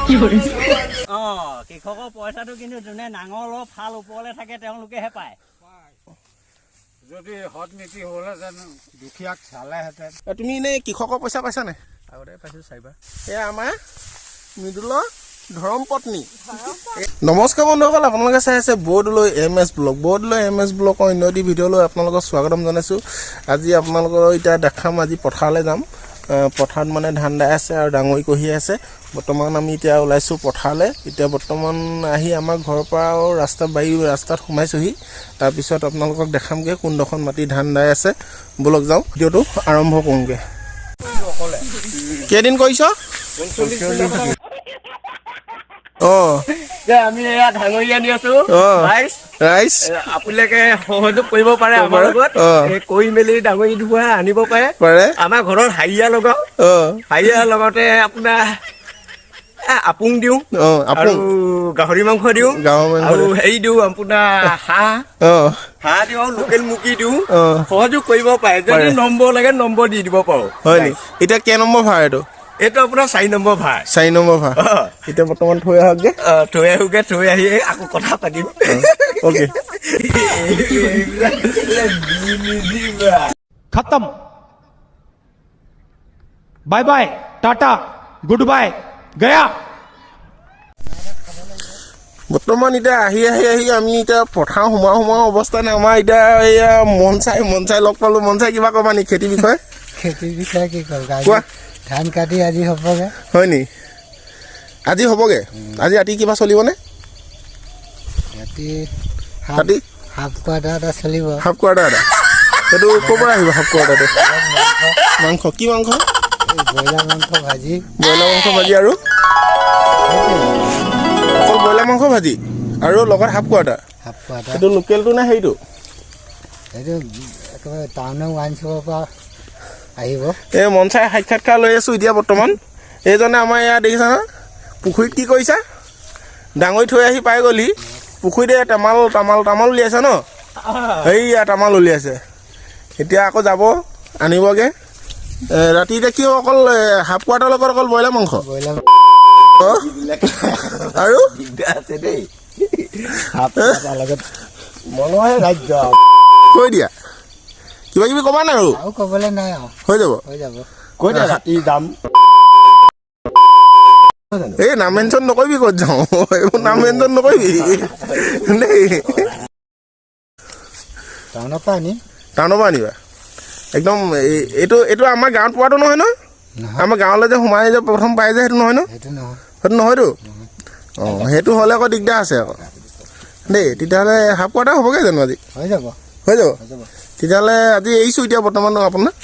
কৃষকৰ পইচাটো কিন্তু যোনে নাঙলৰ ফাল ওপৰলৈ থাকে তেওঁলোকেহে পায়। যদি হত নীতি হ'লহেঁতেন দুখীয়াক চালেহেঁতেন। তুমি এনেই কৃষকৰ পইচা পাইছা নাই? আগতে পাইছোঁ 4বাৰ। এয়া আমাৰ মৃদুলৰ ধৰম পত্নী। নমস্কাৰ বন্ধুসকল, আপোনালোকে চাই আছে Bordoloi MS blog. Bordoloi MS ব্লগৰ অন্য এটি ভিডিঅ'লৈ আপোনালোকক স্বাগতম জনাইছোঁ। আজি আপোনালোকৰ এতিয়া দেখাম, আজি পথাৰলৈ যাম। পথাৰত মানে ধান দাই আছে আৰু ডাঙৰি কঢ়ি আছে। বৰ্তমান আমি এতিয়া ওলাইছোঁ পথাৰলৈ। এতিয়া বৰ্তমান আহি আমাৰ ঘৰৰ পৰা ৰাস্তাত সোমাইছোঁহি। তাৰপিছত আপোনালোকক দেখামগৈ কোনডোখৰ মাটি ধান দাই আছে। বলক যাওঁ, ভিডিঅ'টো আৰম্ভ কৰোঁগৈ। কেইদিন কৰিছ? আমি এয়া ধাঙৰি আনি আছো ৰাইজ, আপোনালোকে সহযোগ কৰিব পাৰে আমাৰ লগত। কৰি মেলি ডাঙৰি ধোৱা আনিব পাৰে। আমাৰ ঘৰত হাৰিয়া লগাও, হাৰিয়াৰ লগতে আপোনাৰ আপুং দিওঁ আৰু গাহৰি মাংস দিওঁ আৰু হেৰি দিওঁ আপোনাৰ হাঁহ দিওঁ আৰু লোকেল মুৰ্গী দিওঁ। সহযোগ কৰিব পাৰে। যদি নম্বৰ লাগে নম্বৰ দি দিব পাৰো। হয়, এতিয়া কেই নম্বৰ ভাৰ এইটো? এইটো আপোনাৰ 4 নম্বৰ ভাৰ। 4 নম্বৰ ভাৰ। এতিয়া বৰ্তমান থৈ আহোঁগৈ। থৈ আহি আকৌ কথা পাতিম। অ'কে, खत्म। Bye bye, tata, goodbye, गया। বৰ্তমান এতিয়া আহি আমি এতিয়া পথাৰ সোমাও অৱস্থা নাই। আমাৰ এতিয়া এয়া মন চাই লগ পালোঁ। মন চাই কিবা ক'বা নেকি খেতিৰ বিষয়ে? খেতিৰ বিষয়ে কি ক'ল? কোৱা। ধান কাটি আজি হ'বগৈ। হয় নি? আজি হ'বগৈ? আজি ৰাতি কিবা চলিবনে? ৰাতি হাফ কোৱাৰ্টাৰ এটা চলিব। হাফ কোৱাৰ্টাৰ এটা? সেইটো ক'ৰ পৰা আহিব হাফ কোৱাৰ্টাৰটো? মাংস কি মাংস? ব্ৰইলাৰ মাংস ভাজি। ব্ৰইলাৰ মাংস ভাজি আৰু অকল ব্ৰইলাৰ মাংস ভাজি আৰু লগত হাফ কোৱাৰ্টাৰ? সেইটো লোকেলটো নে হেৰিটো? সেইটো একেবাৰে টাউনৰ ৱাইন শ্বপৰ পৰা আহিব। এই মন চাই সাক্ষাৎকাৰ লৈ আছোঁ এতিয়া বৰ্তমান। এইজনে আমাৰ ইয়াত দেখিছা না, পুখুৰীত কি কৰিছা? ডাঙৰি থৈ আহি পাই গ'লি। পুখুৰীতে তামাল উলিয়াইছে ন? সেইয়া তামাল উলিয়াইছে। এতিয়া আকৌ যাব আনিবগৈ। ৰাতি এতিয়া কি অকল হাফ কোৱাৰ্টাৰ লগত অকল ব্ৰইলাৰ মাংস আৰু কৈ দিয়া কিবা কিবি ক'বা নাই? আৰু ক'বলৈ নাই আৰু হৈ যাব। কৈ দিয়া ৰাতি যাম। এই নাম মেনশ্যন নকৰিবি, ক'ত যাওঁ এইবোৰ নাম মেনশ্যন নকৰিবি দেই। টাউনৰ পৰা আনিবা একদম। এইটো আমাৰ গাঁৱত পোৱাটো নহয় ন? আমাৰ গাঁৱলৈ যে সোমাই যে প্ৰথম পাই যে সেইটো নহয় ন? সেইটো নহয়তো? সেইটো হ'লে আকৌ দিগদাৰ আছে আকৌ দেই। তেতিয়াহ'লে হাফ কোৱাৰ্টাৰ হ'বগৈ জানো আজি? হৈ যাব। তেতিয়াহ'লে আজি এৰিছোঁ এতিয়া বৰ্তমান আপোনাক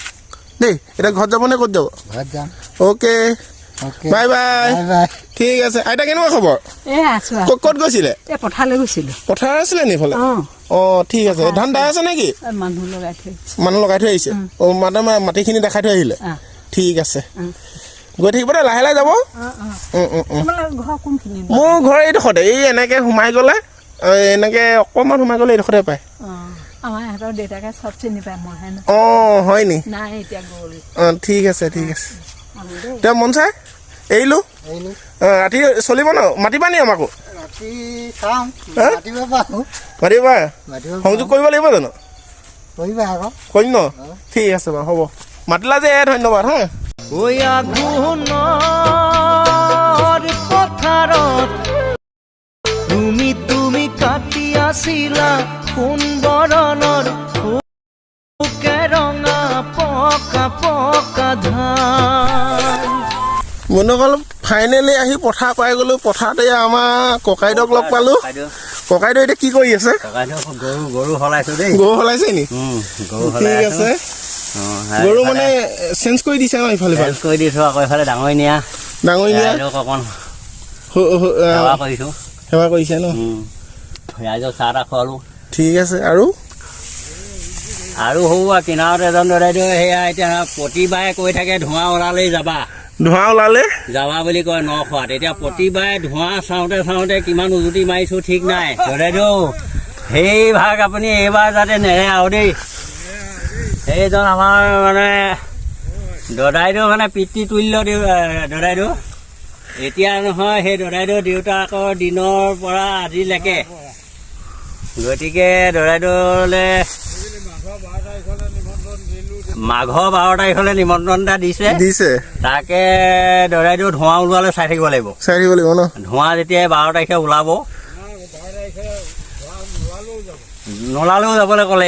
দেই। এতিয়া ঘৰত যাব নে ক'ত যাব? ঘৰত যাম। Okay, bye bye. ঠিক আছে। আইতা কেনেকুৱা খবৰ? ক'ত গৈছিলে? পথাৰলৈ গৈছিলোঁ। পথাৰ আছিলে নি এইফালে? ঠিক আছে। ধান দাই আছে নেকি? মানুহ লগাই থৈ আহিছে। মাটিখিনি দেখাই থৈ আহিলে? ঠিক আছে, গৈ থাকিব দে, লাহে লাহে যাব। মোৰ ঘৰ এইডোখৰতে। এই এনেকৈ সোমাই গ'লে, এনেকৈ অকণমান সোমাই গ'লে এইডোখৰতে পায়। হয় নি? ঠিক আছে। এতিয়া মন চাই এৰিলোঁ। ৰাতি চলিব ন? মাতিবা নি আমাকো? মাতিবা? সংযোগ কৰিব লাগিব জানো? কৰিম ন? ঠিক আছে বাৰু, হ'ব। মাতিলা যে ধন্যবাদ। হা, তুমি কাটি আছিলা কোন বৰণৰ ৰঙা পকা ধান। বন্ধুসকল, ফাইনেলি আহি পথাৰ পাই গ'লোঁ। পথাৰতে আমাৰ ককাইদেউক লগ পালোঁ। ককাইদেউ এতিয়া কি কৰি আছে? গৰু সলাইছো দেই। গৰু সলাইছে নি? ঠিক আছে। গৰু মানে চেঞ্জ কৰি দিছে ন? ইফালে কৰি দিছো আকৌ এইফালে ডাঙৰি নিয়া অকণ সেৱা কৰিছে ন? ৰাইজক চাহ তাহ খোৱালোঁ। ঠিক আছে। আৰু সৰু কিনাৰত এজন দদাইদেউ সেয়া এতিয়া প্ৰতিবাৰে কৈ থাকে ধোঁৱা ওলালেই যাবা বুলি কয় নখোৱাত। এতিয়া প্ৰতিবাৰে ধোঁৱা চাওঁতে কিমান উজুতি মাৰিছোঁ ঠিক নাই। দদাইদেউ সেই ভাগ আপুনি এইবাৰ যাতে নেৰে আৰু দেই। সেইজন আমাৰ মানে দদাইদেউ মানে পিতৃতুল্য দদাইদেউ। এতিয়া নহয় সেই দদাইদেউ দেউতাকৰ দিনৰ পৰা আজিলৈকে গতিকে দদাইদেউলে মাঘৰ 12 তাৰিখলৈ নিমন্ত্ৰণ এটা দিছে তাকে দদাইদেউ ধোঁৱা ওলোৱালৈ চাই থাকিব লাগিব ন ধোঁৱা যেতিয়া 12 তাৰিখে ওলাব নোলালেও যাবলৈ ক'লে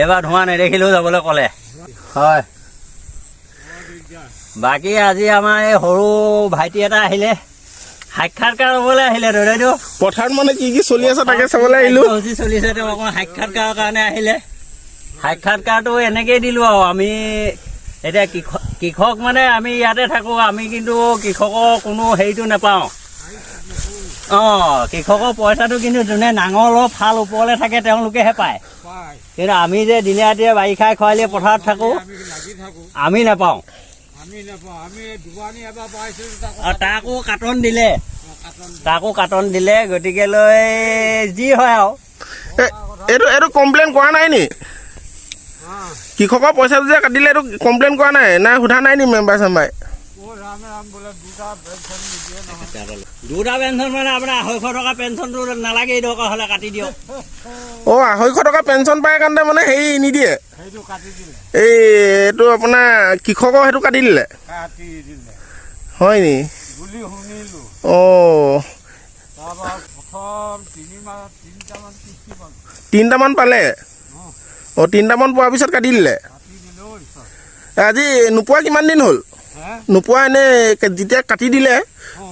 এইবাৰ ধোঁৱা নেদেখিলেও যাবলৈ ক'লে হয় বাকী আজি আমাৰ এই সৰু ভাইটি এটা আহিলে সাক্ষাৎকাৰ ল'বলৈ আহিলে দদাইদেউ পথাৰত মানে কি চলি আছে তাকে চাবলৈ আহিলো চলিছে তেওঁ অকণ সাক্ষাৎকাৰৰ কাৰণে আহিলে সাক্ষাৎকাৰটো এনেকেই দিলোঁ আৰু আমি এতিয়া কৃষক মানে আমি ইয়াতে থাকোঁ আমি কিন্তু কৃষকৰ কোনো হেৰিটো নাপাওঁ কৃষকৰ পইচাটো কিন্তু যোনে নাঙলৰ ফাল ওপৰলৈ থাকে তেওঁলোকেহে পায় কিন্তু আমি যে দিনে ৰাতিয়ে বাৰিষাই খৰালিয়ে পথাৰত থাকোঁ আমি নাপাওঁ তাকো কাটন দিলে গতিকে লৈ যি হয় আৰু এইটো কমপ্লেইন কৰা নাই নি কৃষকৰ পইচাটো যে কাটিলে এইটো কমপ্লেইন কৰা নাই সোধা নাই নি মেম্বাৰ চেম্বাৰ দুটা পেঞ্চন মানে আপোনাৰ 250 টকা পেঞ্চনটো নালাগেই দৰকাৰ হ'লে কাটি দিয়ক 250 টকা পেঞ্চন পাই কাৰণে মানে হেৰি নিদিয়ে এইটো আপোনাৰ কৃষকৰ সেইটো কাটি দিলে হয় নি তিনিটামান পালে 3টামান পোৱাৰ পিছত কাটি দিলে আজি নোপোৱা কিমান দিন হ'ল নোপোৱা এনে যেতিয়া কাটি দিলে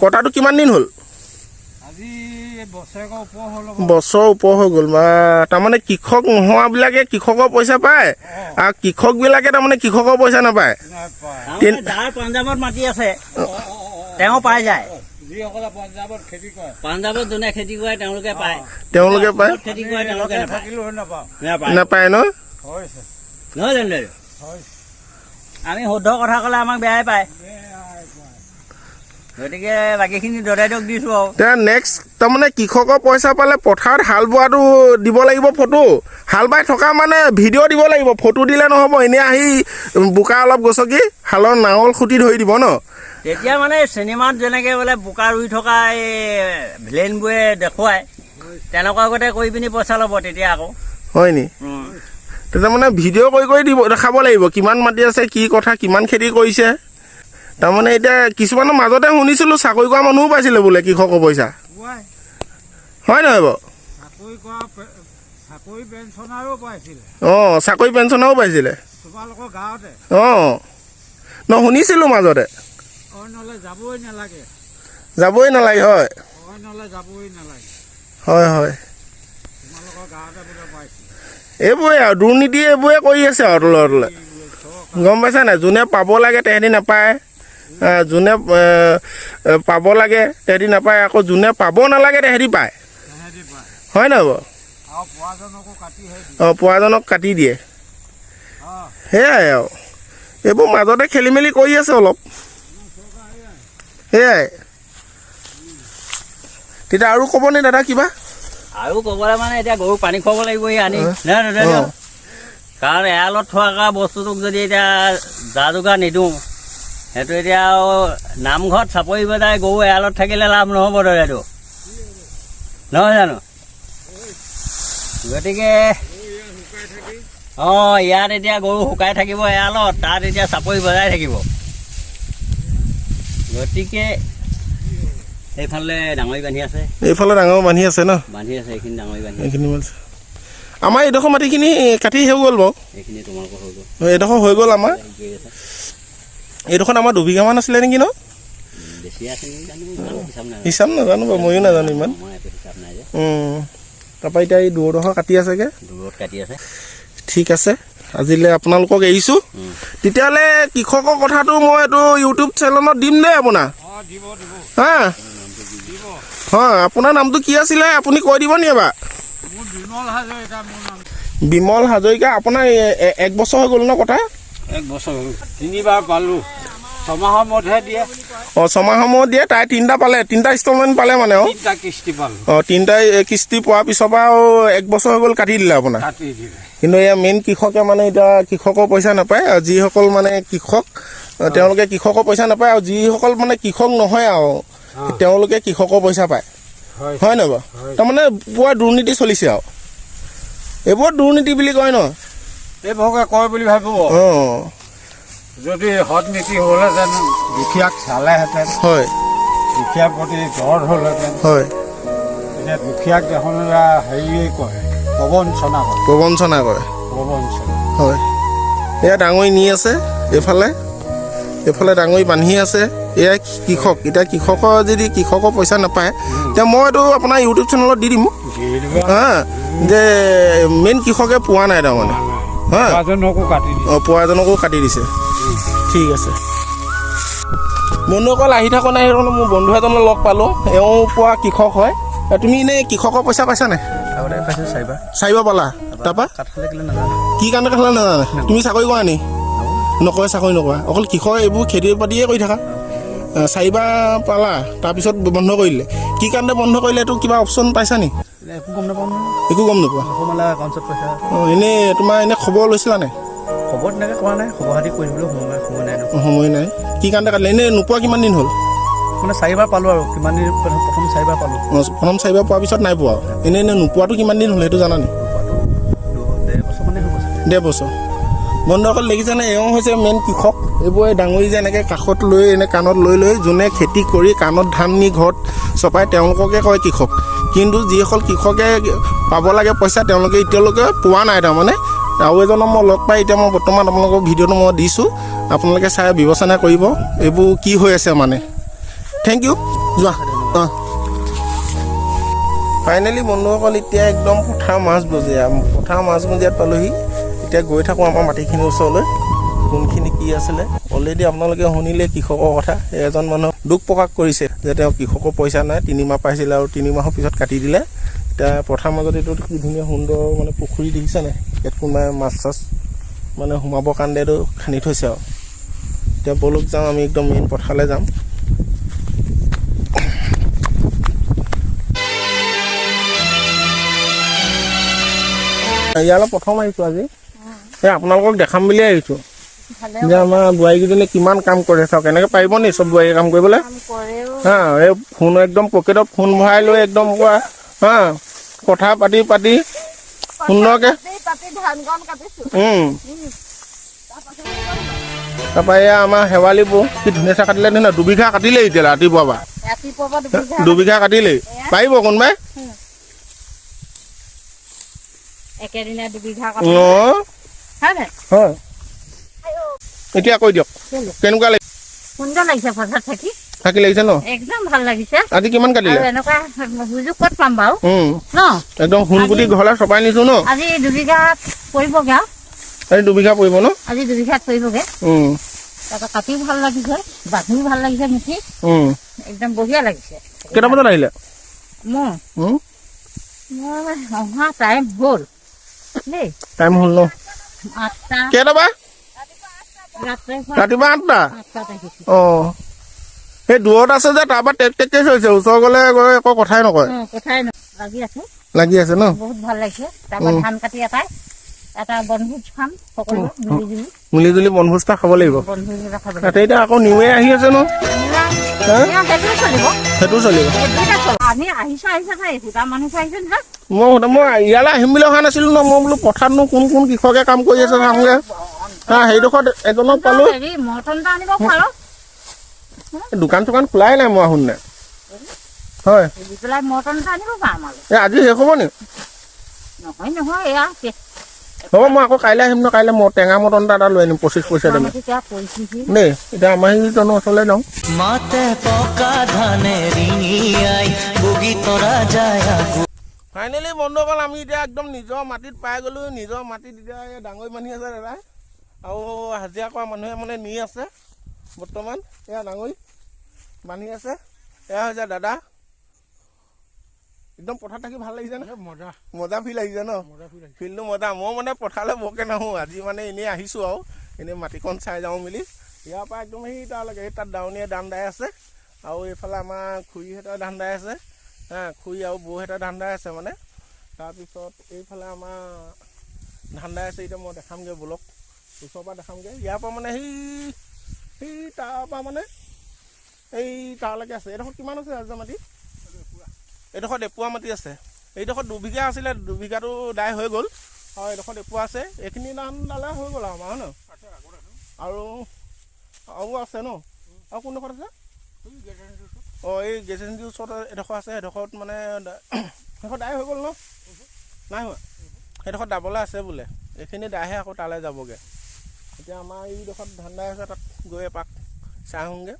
কটাটো কিমান দিন হ'ল বছৰ ওপৰ হৈ গ'ল তাৰমানে কৃষক নোহোৱাবিলাকে কৃষকৰ পইচা পায় আৰু কৃষকবিলাকে তাৰমানে কৃষকৰ পইচা নাপায় যাৰ পঞ্জাৱত মাটি আছে তেওঁ পাই যায় পঞ্জাৱত যোনে খেতি কৰে তেওঁলোকে পায় খেতি কৰে তেওঁলোকে নাপায় ন নহয় জানো আমি শুদ্ধ কথা ক'লে আমাক বেয়াই পায় গতিকে বাকীখিনি দদাইদেউক দিছোঁ আৰু নেক্সট তাৰমানে কৃষকৰ পইচা পালে পথাৰত হাল বোৱাটো দিব লাগিব ফটো হাল বাই থকা মানে ভিডিঅ' দিব লাগিব ফটো দিলে নহ'ব এনেই আহি বোকা অলপ গছকি হালৰ নাঙল খুটি ধৰি দিব ন তেতিয়া মানে চিনেমাত যেনেকৈ বোলে বোকা ৰুই থকা এই ভিলেইনবোৰে দেখুৱায় তেনেকুৱা আগতে কৰি পিনি পইচা ল'ব তেতিয়া আকৌ হয় নি তেতিয়া মানে ভিডিঅ' কৰি দিব দেখাব লাগিব কিমান মাটি আছে কি কথা কিমান খেতি কৰিছে তাৰমানে এতিয়া কিছুমানৰ মাজতে শুনিছিলোঁ চাকৰি কৰা মানুহো পাইছিলে বোলে কৃষকৰ পইচা হয় নহয় বাৰু চাকৰি পেঞ্চনাৰো পাইছিলে শুনিছিলোঁ মাজতে যাবই নালাগে হয় এইবোৰে আৰু দুৰ্নীতি এইবোৰে কৰি আছে আৰু তলে গম পাইছা নাই যোনে পাব লাগে তেহেঁতি নাপায় যোনে পাব লাগে তেহেঁতি নাপায় আকৌ যোনে পাব নালাগে তেহেঁতি পায় হয় নহয় বাৰু পোৱাজনক কাটি দিয়ে সেয়াই আৰু এইবোৰ মাজতে খেলি মেলি কৰি আছে অলপ সেয়াই তেতিয়া আৰু ক'বনে দাদা কিবা আৰু ক'বলৈ মানে এতিয়া গৰু পানী খুৱাব লাগিব আনি কাৰণ এৰালত থকা বস্তুটোক যদি এতিয়া যা যোগাৰ নিদিওঁ সেইটো এতিয়া নামঘৰত চাপৰি বজাই গৰু এৰালত থাকিলে লাভ নহ'ব দদাইদেউ নহয় জানো গতিকে ইয়াত এতিয়া গৰু শুকাই থাকিব এৰালত তাত এতিয়া চাপৰি বজাই থাকিব গতিকে এইফালে ডাঙৰি বান্ধি আছে এইফালে ডাঙৰ বান্ধি আছে ন বান্ধি আছে এইখিনি ডাঙৰি বান্ধি এইখিনি আমাৰ এইডোখৰ মাটিখিনি কাটি হৈ গ'ল বাৰু এইখিনি তোমালোকৰ হৈ গ'ল এইডোখৰ হৈ গ'ল আমাৰ এইডোখৰত আমাৰ 2 বিঘামান আছিলে নেকি ন বেছি আছে হিচাপ নাজানো বাৰু ময়ো নাজানো ইমান তাৰপৰা এতিয়া এই দূৰডোখৰ কাটি আছেগৈ দূৰত কাটি আছে ঠিক আছে আজিলৈ আপোনালোকক এৰিছোঁ তেতিয়াহ'লে কৃষকৰ কথাটো মই এইটো ইউটিউব চেনেলত দিম দেই আপোনাৰ হা হয় আপোনাৰ নামটো কি আছিলে আপুনি কৈ দিব নি এবাৰ বিমল হাজৰিকা আপোনাৰ 1 বছৰ হৈ গ'ল ন কথা 1 বছৰ 3বাৰ পালোঁ 6 মাহৰ মূৰতহে দিয়ে 6 মাহৰ মূৰত দিয়ে তাই 3টা পালে 3টা ইনষ্টলমেণ্ট পালে মানে 3টা কিস্তি পালোঁ 3টা কিস্তি পোৱাৰ পিছৰ পৰা 1 বছৰ হৈ গ'ল কাটি দিলে আপোনাৰ কিন্তু এয়া মেইন কৃষকে মানে এতিয়া কৃষকৰ পইচা নাপায় আৰু যিসকল মানে কৃষক তেওঁলোকে কৃষকৰ পইচা নাপায় আৰু যিসকল মানে কৃষক নহয় আৰু তেওঁলোকে কৃষকৰ পইচা পায় হয় নহয় বাৰু তাৰমানে পুৰা দুৰ্নীতি চলিছে আৰু এইবোৰ দুৰ্নীতি বুলি কয় ন এইবোৰকে কয় বুলি ভাবিব যদি সৎ নীতি হ'লহেঁতেন দুখীয়াক চালেহেঁতেন হয় দুখীয়াৰ প্ৰতি দৰ হ'লহেঁতেন হয় এতিয়া দুখীয়াক দেখোন হেৰিয়ে কয় প্ৰবঞ্চনা কৰে প্ৰবঞ্চনা হয় এয়া ডাঙৰি নি আছে এইফালে ডাঙৰি বান্ধি আছে এয়া কৃষক এতিয়া কৃষকৰ যদি কৃষকৰ পইচা নাপায় এতিয়া মই এইটো আপোনাৰ ইউটিউব চেনেলত দি দিম হা যে মেইন কৃষকে পোৱা নাই তাৰমানে হা পোৱাজনকো কাটি দিছে ঠিক আছে বন্ধুসকল আহি থাকোঁ নাই সেইকাৰণে মোৰ বন্ধু এজনক লগ পালোঁ এওঁ পোৱা কৃষক হয় তুমি এনেই কৃষকৰ পইচা পাইছা নাই চাৰিবাৰ পালা তাৰপৰা কি কাৰণে কাটিলে নাজানে তুমি চাকৰি কৰা নি নকৰে চাকৰি নকৰা অকল কৃষক এইবোৰ খেতি বাতিয়ে কৰি থাকা চাৰিবাৰ পালা তাৰপিছত বন্ধ কৰিলে কি কাৰণে বন্ধ কৰিলে এইটো কিবা অপশ্যন পাইছা নি একো গম নোপোৱা এনেই তোমাৰ এনে খবৰ লৈছিলা নাই সময় নাই কি কাৰণে কাটিলে এনেই নোপোৱা কিমান দিন হ'ল মানে চাৰিবাৰ পালোঁ আৰু কিমান দিন প্ৰথম চাৰিবাৰ পালোঁ প্ৰথম চাৰিবাৰ পোৱাৰ পিছত নাই পোৱা এনেই নোপোৱাটো কিমান দিন হ'ল সেইটো জানা নি 1.5 বছৰ বন্ধুসকল দেখিছেনে এওঁ হৈছে মেইন কৃষক এইবোৰ ডাঙৰি যে এনেকৈ কাষত লৈ এনে কাণত লৈ যোনে খেতি কৰি কাণত ধান নি ঘৰত চপাই তেওঁলোককে কয় কৃষক কিন্তু যিসকল কৃষকে পাব লাগে পইচা তেওঁলোকে এতিয়ালৈকে পোৱা নাই তাৰমানে আৰু এজনক মই লগ পাই এতিয়া মই বৰ্তমান আপোনালোকক ভিডিঅ'টো মই দিছোঁ আপোনালোকে চাই বিবেচনা কৰিব এইবোৰ কি হৈ আছে মানে থেংক ইউ যোৱা ফাইনেলি বন্ধুসকল এতিয়া একদম পথাৰ মাজমজিয়াত পালোহি এতিয়া গৈ থাকোঁ আমাৰ মাটিখিনিৰ ওচৰলৈ কোনখিনি কি আছিলে অলৰেডি আপোনালোকে শুনিলে কৃষকৰ কথা এজন মানুহ দুখ প্ৰকাশ কৰিছে যে তেওঁ কৃষকৰ পইচা নাই 3 মাহ পাইছিলে আৰু 3 মাহৰ পিছত কাটি দিলে এতিয়া পথাৰ মাজত এইটো কি ধুনীয়া সুন্দৰ মানে পুখুৰী দেখিছেনে ইয়াত কোনোবাই মাছ চাছ মানে সোমাবৰ কাৰণে এইটো খান্দি থৈছে আৰু এতিয়া বলক যাওঁ আমি একদম মেইন পথাৰলৈ যাম ইয়ালৈ প্ৰথম আহিছোঁ আজি আপোনালোকক দেখাম বুলি আহিছোঁ যে আমাৰ বোৱাৰীকেইজনী কিমান কাম কৰে চাওক এনেকৈ পাৰিব নি চব বোৱাৰীয়ে কাম কৰিবলৈ হা এই ফোন একদম পকেটত ফোন ভৰাই লৈ একদম পুৰা হা কথা পাতি সুন্দৰকৈ তাৰপৰা এয়া আমাৰ শেৱালি বৌ কি ধুনীয়া কাটিলে নহয় 2 বিঘা কাটিলেই এতিয়া ৰাতিপুৱাৰ পৰা 2 বিঘা কাটিলেই পাৰিব কোনোবাই এতিয়া কৈ দিয়ক কেনেকুৱা লাগিছে থাকি লাগিছে ন একদম ভাল লাগিছে আজি কিমান কাটিলে এনেকুৱা সুযোগ ক'ত পাম বাৰু ন একদম সোণগুটি ঘৰলৈ চপাই নিছো ন আজি 2 বিঘা পৰিবগে আজি 2 বিঘা পৰিব ন আজি 2 বিঘাত পৰিবগে তাৰপৰা কাটিও ভাল লাগিছে বাঁধিও ভাল লাগিছে মুঠি একদম বঢ়িয়া লাগিছে কেইটা বজাত আহিলে মোৰ অহা টাইম হ'ল দেই টাইম হ'ল ন 8টা কেইটা বা ৰাতিপুৱা 8টা অঁ সেই দূৰত আছে যে তাৰপৰা টেক হৈছে ওচৰ গ'লে একো কথাই নকয় লাগি আছে ন বহুত ভাল লাগিছে তাৰপৰা ধান কাটি এটা বনভোজ খাম সকলো মিলিজুলি বনভোজ এটা খাব লাগিব তাতে এতিয়া আকৌ নিউৱে আহি আছে ন সেইটো চলিব মই ইয়ালৈ আহিম বুলি অহা নাছিলো ন মই বোলো পথাৰতনো কোন কৃষকে কাম কৰি আছে চাওঁগে সেইডোখৰত এজনক পালো দোকান চোকান খোলাই নাই মই শুন হয় আজি শেষ হ'ব নি হ'ব মই আকৌ কাইলৈ আহিম ন কাইলৈ মই টেঙা মটন এটা লৈ আনিম 25 পইচা দিম দেই এতিয়া আমাৰ সেইজনৰ ওচৰলৈ যাওঁ ফাইনেলি বন্ধুসকল আমি এতিয়া একদম নিজৰ মাটিত পাই গ'লো নিজৰ মাটিত এতিয়া ডাঙৰি বান্ধি আছে দাদা আৰু হাজিৰা কৰা মানুহে মানে নি আছে বৰ্তমান এয়া ডাঙৰি বান্ধি আছে এয়া হৈছে দাদা একদম পথাৰত থাকি ভাল লাগিছে ন মজা ফিল আহিছে ন ফিলটো মজা মই মানে পথাৰলৈ বৰকৈ নাহোঁ আজি মানে এনেই আহিছোঁ আৰু এনেই মাটিখন চাই যাওঁ মেলি ইয়াৰ পৰা একদম সেই তালৈকে সেই তাত ডাউনীয়ে ধান দাই আছে আৰু এইফালে আমাৰ খুৰীহঁতৰ ধান দাই আছে খুৰী আৰু বৌহঁতৰ ধান দাই আছে মানে তাৰপিছত এইফালে আমাৰ ধান দাই আছে এতিয়া মই দেখামগৈ বলক ওচৰৰ পৰা দেখামগৈ ইয়াৰ পৰা মানে সেই সেই তাৰপৰা মানে এই তালৈকে আছে। এইডোখৰত কিমান আছে ৰাজা মাটি? এইডোখৰত এপুৱা মাটি আছে। এইডোখৰত 2 বিঘা আছিলে, 2 বিঘাটো দাই হৈ গ'ল আৰু এইডোখৰত এপুৱা আছে। এইখিনি ধান দালে হৈ গ'ল আৰু আমাৰ হয় ন? আৰু আছে ন? আৰু কোনডোখৰত আছে? অঁ এই গেছ এজেঞ্চিৰ ওচৰত এডোখৰ আছে, সেইডোখৰত মানে সেইডোখৰ দাই হৈ গ'ল ন? নাই হোৱা, সেইডোখৰত দাবলৈ আছে বোলে। এইখিনি দাইহে আকৌ তালৈ যাবগৈ। এতিয়া আমাৰ এইডোখৰত ধান দাই আছে, তাত গৈ এপাক চাই আহোঁগৈ।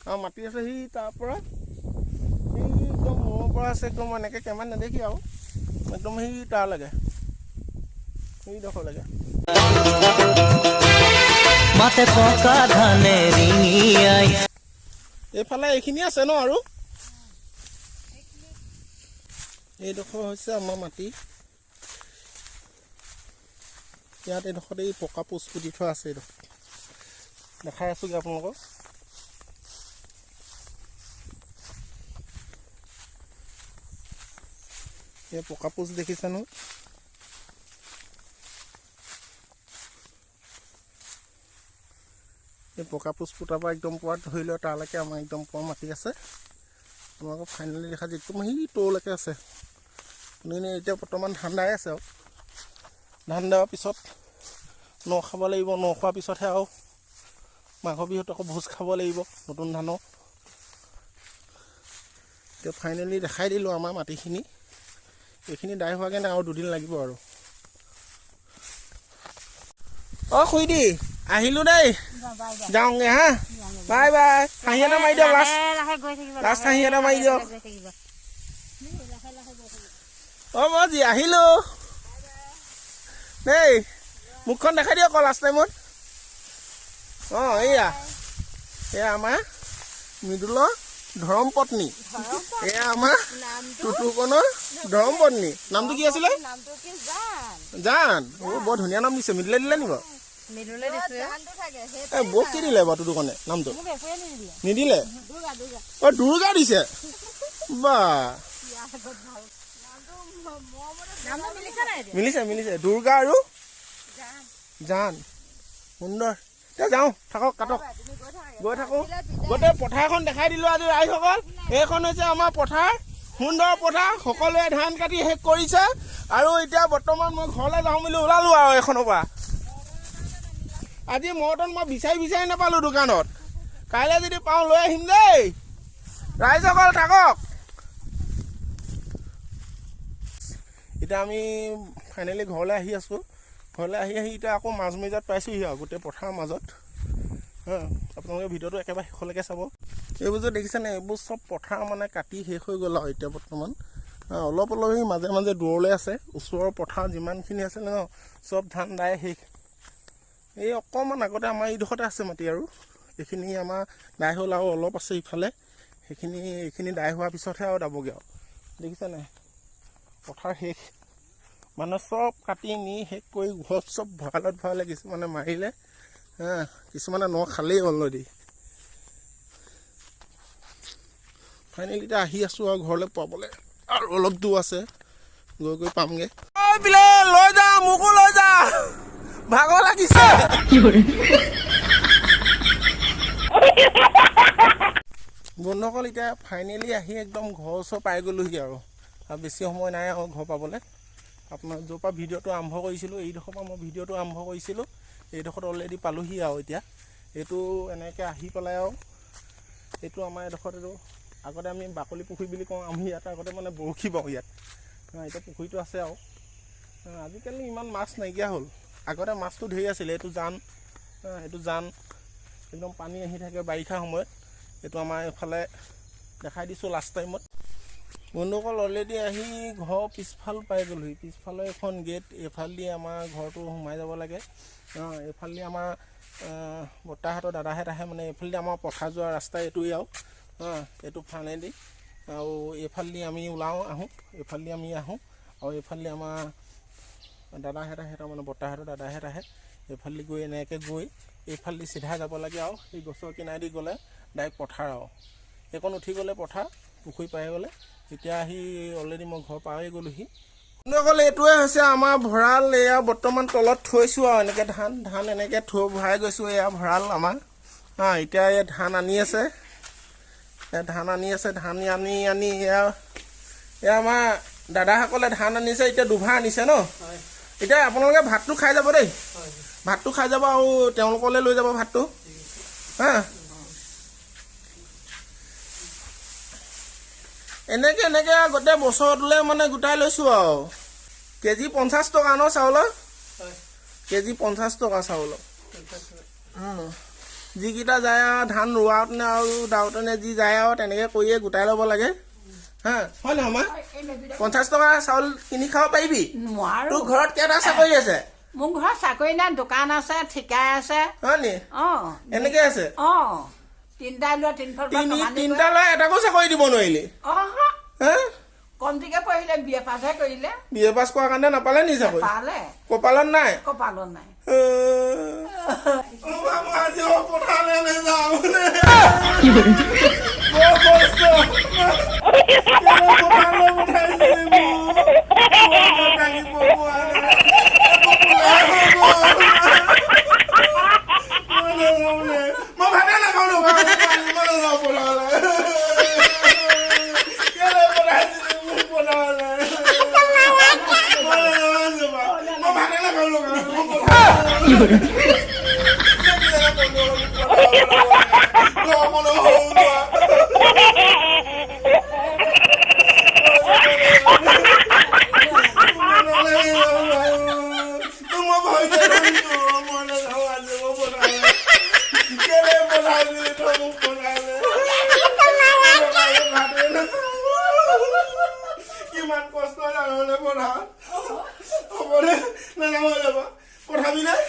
আৰু মাটি আছে সি তাৰপৰা সেই একদম মূৰৰ পৰা আছে, একদম এনেকৈ কেমেৰাত নেদেখি আৰু একদম সেই তাৰ লাগে, সেইডোখৰ লাগে। মাতে পকা ধানে ৰিঙিয়াই এইফালে এইখিনি আছে ন? আৰু এইডোখৰ হৈছে আমাৰ মাটি। ইয়াত এইডোখৰত এই পকা পোচ পুতি থোৱা আছে। এইডোখৰ দেখাই আছোঁগৈ আপোনালোকক। এই পকা পোচ দেখিছে নহয়? এই পকা পোচ পুতাৰ পৰা একদম পোৱা ধৰি লওক তালৈকে আমাৰ একদম পোৱা মাটি আছে। আপোনালোকক ফাইনেলি দেখা যায় একদম সেই তললৈকে আছে। এতিয়া বৰ্তমান ধান দাই আছে আৰু ধান দাৰ পিছত ন খাব লাগিব। ন খোৱাৰ পিছতহে আৰু মাঘৰ বিহুত আকৌ ভোজ খাব লাগিব নতুন ধানৰ। এতিয়া ফাইনেলি দেখাই দিলোঁ আমাৰ মাটিখিনি। এইখিনি দাই হোৱাকৈ নাই, আৰু 2 দিন লাগিব আৰু। অঁ খুইদি আহিলোঁ দেই, যাওঁগে হা, বাই বাই। হাঁহি এটা মাৰি দিয়ক, লাষ্ট হাঁহি এটা মাৰি দিয়ক। অঁ মই আহিলোঁ দেই, মুখখন দেখাই দিয়ক আকৌ লাষ্ট টাইমত। অঁ এয়া আমাৰ মৃদুলৰ ধৰম পত্নী, এয়া আমাৰ টুটুকনৰ ধৰম পত্নী। নামটো কি আছিলে? জান। বৰ ধুনীয়া নাম দিছে। মৃদুলে দিলে নি বাৰু? বৌক কি দিলে বাৰু টুটুকনে নামটো? নিদিলে? অঁ দুৰ্গা দিছে বা। মিলিছে দুৰ্গা আৰু জান, সুন্দৰ। এতিয়া যাওঁ, থাকক কাটক, গৈ থাকোঁ। গোটেই পথাৰখন দেখাই দিলোঁ আজি ৰাইজসকল। এইখন হৈছে আমাৰ পথাৰ, সুন্দৰ পথাৰ। সকলোৱে ধান কাটি শেষ কৰিছে আৰু এতিয়া বৰ্তমান মই ঘৰলৈ যাওঁ বুলি ওলালোঁ আৰু এইখনৰ পৰা। আজি মৰ্টন মই বিচাৰি নাপালোঁ দোকানত। কাইলৈ যদি পাওঁ লৈ আহিম দেই। ৰাইজসকল থাকক। এতিয়া আমি ফাইনেলি ঘৰলৈ আহি আছোঁ। ঘৰলৈ আহি এতিয়া আকৌ মাজমজিয়াত পাইছোঁহি আৰু গোটেই পথাৰৰ মাজত। আপোনালোকে ভিডিঅ'টো একেবাৰে শেষলৈকে চাব। এইবোৰ যে দেখিছেনে, এইবোৰ চব পথাৰ মানে কাটি শেষ হৈ গ'ল আৰু এতিয়া বৰ্তমান। অলপ সেই মাজে মাজে দূৰলৈ আছে। ওচৰৰ পথাৰ যিমানখিনি আছিলে ন, চব ধান দাই শেষ। এই অকণমান আগতে আমাৰ এইডোখৰতে আছে মাটি, আৰু এইখিনি আমাৰ দাই হ'ল আৰু অলপ আছে ইফালে। এইখিনি দাই হোৱাৰ পিছতহে আৰু দাবগৈ আৰু। দেখিছেনে পথাৰ শেষ, মানে চব কাটি নি শেষ কৰি ঘৰত চব ভঁৰালে কিছুমানে মাৰিলে, কিছুমানে ন খালেই অলৰেডি। ফাইনেলি এতিয়া আহি আছোঁ আৰু ঘৰলৈ পাবলৈ, আৰু অলপ দূৰ আছে, গৈ পামগৈ। বোলে লৈ যা, মোকো লৈ যা, ভাগৰ লাগিছে। বন্ধুসকল এতিয়া ফাইনেলি আহি একদম ঘৰৰ ওচৰ পাই গ'লোহি আৰু বেছি সময় নাই আৰু ঘৰ পাবলৈ। আপোনাৰ য'ৰ পৰা ভিডিঅ'টো আৰম্ভ কৰিছিলোঁ, এইডোখৰৰ পৰা মই ভিডিঅ'টো আৰম্ভ কৰিছিলোঁ, এইডোখৰত অলৰেডি পালোহি আৰু এতিয়া। এইটো এনেকৈ আহি পেলাই আৰু এইটো আমাৰ এইডোখৰত, এইটো আগতে আমি বাকলি পুখুৰী বুলি কওঁ। আমি ইয়াত আগতে মানে বৰশী বাওঁ ইয়াত। এতিয়া পুখুৰীটো আছে আৰু আজিকালি ইমান মাছ নাইকিয়া হ'ল। আগতে মাছটো ধেৰ আছিলে। এইটো জান একদম পানী আহি থাকে বাৰিষা সময়ত। এইটো আমাৰ এইফালে দেখাই দিছোঁ লাষ্ট টাইমত। বন্ধুসকল অলৰেডি আহি ঘৰ পিছফাল পাই গ'লোহি। পিছফালে এখন গেট, এইফালেদি আমাৰ ঘৰটো সোমাই যাব লাগে। এইফালেদি আমাৰ বৰ্তাহঁতৰ দাদাহঁত আহে, মানে এইফালেদি আমাৰ পথাৰ যোৱা ৰাস্তা এইটোৱেই আৰু এইটো ফালেদি। আৰু এইফালেদি আমি আহোঁ, এইফালেদি আমি আহোঁ, আৰু এইফালেদি আমাৰ দাদাহঁত আহে, তাৰমানে বৰ্তাহঁতৰ দাদাহঁত আহে। এইফালেদি গৈ এনেকৈ গৈ এইফালেদি চিধা যাব লাগে আৰু সেই গছৰ কিনাৰেদি গ'লে ডাইৰেক্ট পথাৰ আৰু এইকণ উঠি গ'লে পথাৰ, পুখুৰী পাই গ'লে। এতিয়া আহি অলৰেডি মই ঘৰ পাই গ'লোহি। বন্ধুসকল এইটোৱে হৈছে আমাৰ ভঁৰাল। এয়া বৰ্তমান তলত থৈছোঁ আৰু এনেকৈ ধান এনেকৈ ভৰাই গৈছোঁ। এয়া ভঁৰাল আমাৰ। হা এতিয়া ইয়াত ধান আনি আছে ধান আনি এয়া আমাৰ দাদাসকলে ধান আনিছে এতিয়া দুভা আনিছে ন এতিয়া আপোনালোকে ভাতটো খাই যাব দেই ভাতটো খাই যাব আৰু তেওঁলোকলৈ লৈ যাব ভাতটো হা এনেকে গোটেই বছৰটোলৈ মানে গোটাই লৈছোঁ আৰু কেজি 50 টকা ন চাউলৰ কেজি 50 টকা চাউলৰ যিকেইটা যায় আৰু ধান ৰোৱাওঁতেনে আৰু দাওঁতেনে যি যায় আৰু তেনেকৈ কৰিয়ে গোটাই ল'ব লাগে হা হয় নহয় মা 50 টকা চাউল কিনি খাব পাৰিবি তোৰ ঘৰত কেইটা চাকৰি আছে মোৰ ঘৰত চাকৰি নাই দোকান আছে ঠিকাই আছে হয় নি এনেকে আছে তিনিটা লোৱা তিনিটা লৈ এটাকো চাকৰি দিব নোৱাৰিলি হা কমটিকে পঢ়িলে বিয়ে পাছহে কৰিলে বিয়ে পাছ কৰাৰ কাৰণে নাপালে নি চাকৰি পালে কপালত নাই কপালত নাই কিমান কষ্ট জানলে পঢ়া হ'ব দে নাযাব যাবা পঠাবি নাই